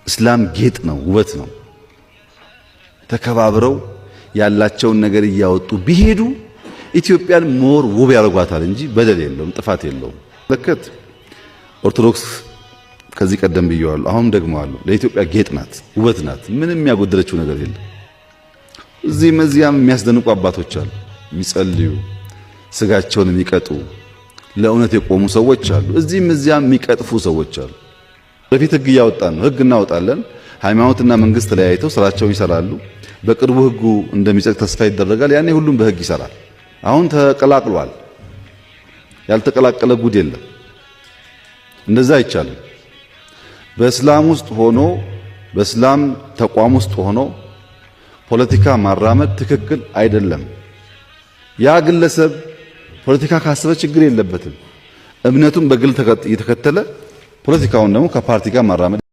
እስላም ጌጥ ነው፣ ውበት ነው። ተከባብረው ያላቸውን ነገር እያወጡ ቢሄዱ ኢትዮጵያን ሞር ውብ ያደርጓታል እንጂ በደል የለውም፣ ጥፋት የለውም። ለከት ኦርቶዶክስ ከዚህ ቀደም ብየዋለሁ፣ አሁን ደግመዋለሁ። ለኢትዮጵያ ጌጥ ናት፣ ውበት ናት። ምንም የሚያጎድለችው ነገር የለም። እዚህም እዚያም የሚያስደንቁ አባቶች አሉ፣ የሚጸልዩ ስጋቸውን የሚቀጡ ለእውነት የቆሙ ሰዎች አሉ። እዚህም እዚያም የሚቀጥፉ ሰዎች አሉ። በፊት ህግ እያወጣን ነው፣ ህግ እናወጣለን። ሃይማኖትና መንግስት ተለያይተው ስራቸውን ይሰራሉ። በቅርቡ ህጉ እንደሚጸድቅ ተስፋ ይደረጋል። ያኔ ሁሉም በህግ ይሰራል። አሁን ተቀላቅሏል። ያልተቀላቀለ ጉድ የለም። እንደዛ አይቻልም። በእስላም ውስጥ ሆኖ በእስላም ተቋም ውስጥ ሆኖ ፖለቲካ ማራመድ ትክክል አይደለም። ያ ግለሰብ ፖለቲካ ካሰበ ችግር የለበትም። እምነቱን በግል እየተከተለ ፖለቲካውን ደግሞ ከፓርቲ ጋር ማራመድ